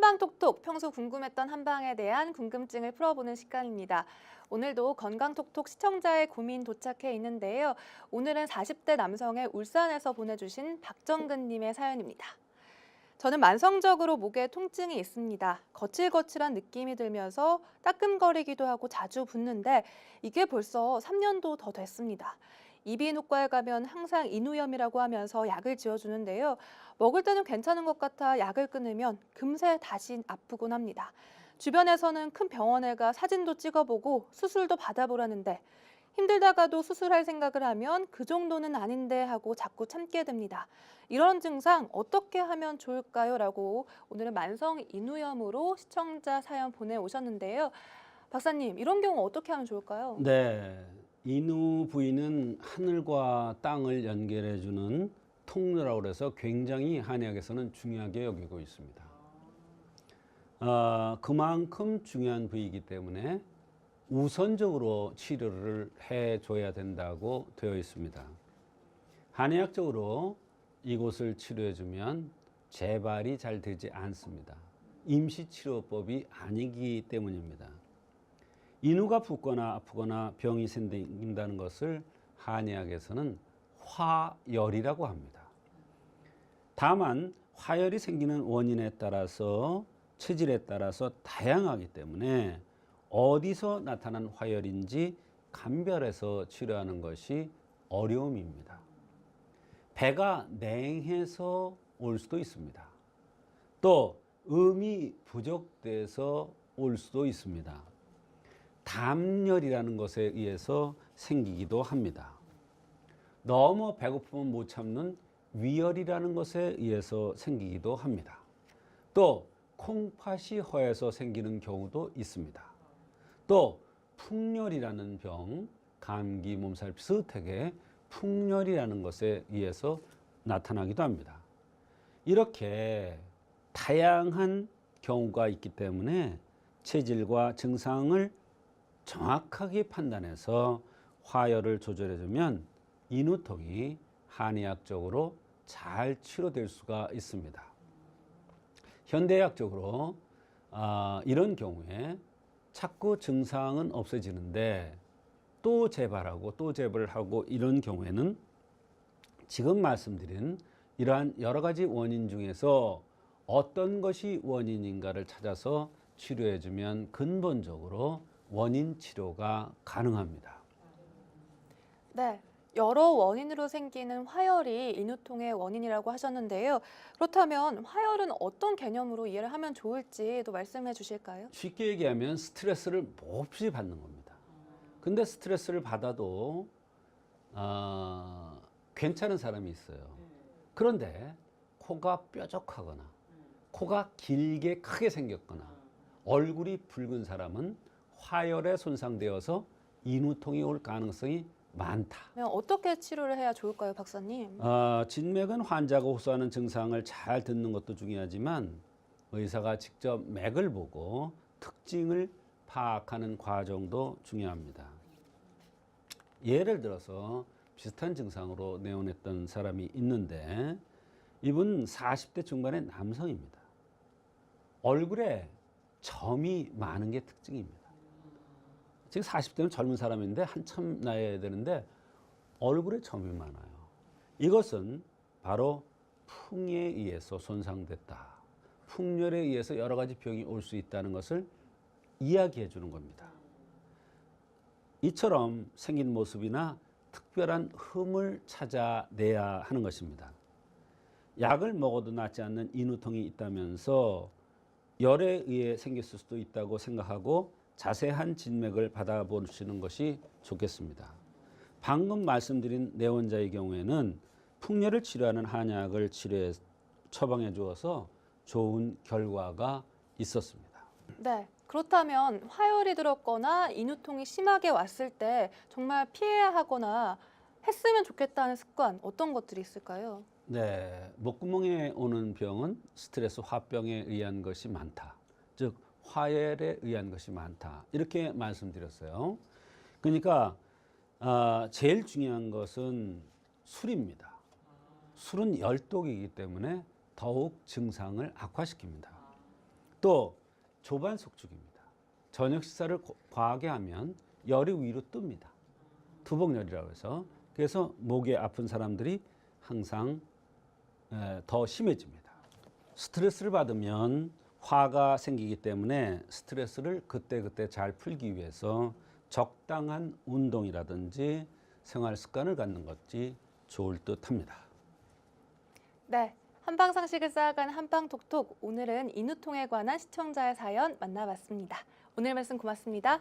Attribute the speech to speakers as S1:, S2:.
S1: 한방톡톡, 평소 궁금했던 한방에 대한 궁금증을 풀어보는 시간입니다. 오늘도 건강톡톡 시청자의 고민 도착해 있는데요. 오늘은 40대 남성의 울산에서 보내주신 박정근님의 사연입니다. 저는 만성적으로 목에 통증이 있습니다. 거칠거칠한 느낌이 들면서 따끔거리기도 하고 자주 붓는데 이게 벌써 3년도 더 됐습니다. 이비인후과에 가면 항상 인후염이라고 하면서 약을 지어주는데요. 먹을 때는 괜찮은 것 같아 약을 끊으면 금세 다시 아프곤 합니다. 주변에서는 큰 병원에 가 사진도 찍어보고 수술도 받아보라는데 힘들다가도 수술할 생각을 하면 그 정도는 아닌데 하고 자꾸 참게 됩니다. 이런 증상 어떻게 하면 좋을까요? 라고 오늘은 만성 인후염으로 시청자 사연 보내오셨는데요. 박사님, 이런 경우 어떻게 하면 좋을까요?
S2: 네, 인후 부위는 하늘과 땅을 연결해주는 통로라고 해서 굉장히 한의학에서는 중요하게 여기고 있습니다. 그만큼 중요한 부위이기 때문에 우선적으로 치료를 해줘야 된다고 되어 있습니다. 한의학적으로 이곳을 치료해주면 재발이 잘 되지 않습니다. 임시치료법이 아니기 때문입니다. 인후가 붓거나 아프거나 병이 생긴다는 것을 한의학에서는 화열이라고 합니다. 다만 화열이 생기는 원인에 따라서 체질에 따라서 다양하기 때문에 어디서 나타난 화열인지 감별해서 치료하는 것이 어려움입니다. 배가 냉해서 올 수도 있습니다. 또 음이 부족돼서 올 수도 있습니다. 담열이라는 것에 의해서 생기기도 합니다. 너무 배고프면 못 참는 위열이라는 것에 의해서 생기기도 합니다. 또 콩팥이 허해서 생기는 경우도 있습니다. 또 풍열이라는 병, 감기, 몸살 비슷하게 풍열이라는 것에 의해서 나타나기도 합니다. 이렇게 다양한 경우가 있기 때문에 체질과 증상을 정확하게 판단해서 화열을 조절해주면 인후통이 한의학적으로 잘 치료될 수가 있습니다. 현대의학적으로 이런 경우에 자꾸 증상은 없어지는데 또 재발하고 또 재발을 하고 이런 경우에는 지금 말씀드린 이러한 여러 가지 원인 중에서 어떤 것이 원인인가를 찾아서 치료해주면 근본적으로 원인 치료가 가능합니다.
S1: 네, 여러 원인으로 생기는 화열이 인후통의 원인이라고 하셨는데요. 그렇다면 화열은 어떤 개념으로 이해를 하면 좋을지도 말씀해 주실까요?
S2: 쉽게 얘기하면 스트레스를 몹시 받는 겁니다. 근데 스트레스를 받아도 괜찮은 사람이 있어요. 그런데 코가 뾰족하거나 코가 길게 크게 생겼거나 얼굴이 붉은 사람은 화열에 손상되어서 인후통이 올 가능성이 많다.
S1: 어떻게 치료를 해야 좋을까요, 박사님?
S2: 진맥은 환자가 호소하는 증상을 잘 듣는 것도 중요하지만 의사가 직접 맥을 보고 특징을 파악하는 과정도 중요합니다. 예를 들어서 비슷한 증상으로 내원했던 사람이 있는데 이분 40대 중반의 남성입니다. 얼굴에 점이 많은 게 특징입니다. 지금 40대는 젊은 사람인데 한참 나이야 되는데 얼굴에 점이 많아요. 이것은 바로 풍에 의해서 손상됐다. 풍열에 의해서 여러 가지 병이 올 수 있다는 것을 이야기해 주는 겁니다. 이처럼 생긴 모습이나 특별한 흠을 찾아내야 하는 것입니다. 약을 먹어도 낫지 않는 인후통이 있다면서 열에 의해 생겼을 수도 있다고 생각하고 자세한 진맥을 받아보시는 것이 좋겠습니다. 방금 말씀드린 내원자의 경우에는 풍열을 치료하는 한약을 처방해 주어서 좋은 결과가 있었습니다.
S1: 네, 그렇다면 화열이 들었거나 인후통이 심하게 왔을 때 정말 피해야 하거나 했으면 좋겠다는 습관 어떤 것들이 있을까요?
S2: 네, 목구멍에 오는 병은 스트레스 화병에 의한 것이 많다. 즉 화열에 의한 것이 많다. 이렇게 말씀드렸어요. 그러니까 제일 중요한 것은 술입니다. 술은 열독이기 때문에 더욱 증상을 악화시킵니다. 또 조반숙죽입니다. 저녁 식사를 과하게 하면 열이 위로 뜹니다. 투복열이라고 해서. 그래서 목이 아픈 사람들이 항상 더 심해집니다. 스트레스를 받으면 화가 생기기 때문에 스트레스를 그때그때 잘 풀기 위해서 적당한 운동이라든지 생활 습관을 갖는 것이 좋을 듯합니다.
S1: 네, 한방 상식을 쌓아가는 한방톡톡. 오늘은 인후통에 관한 시청자의 사연 만나봤습니다. 오늘 말씀 고맙습니다.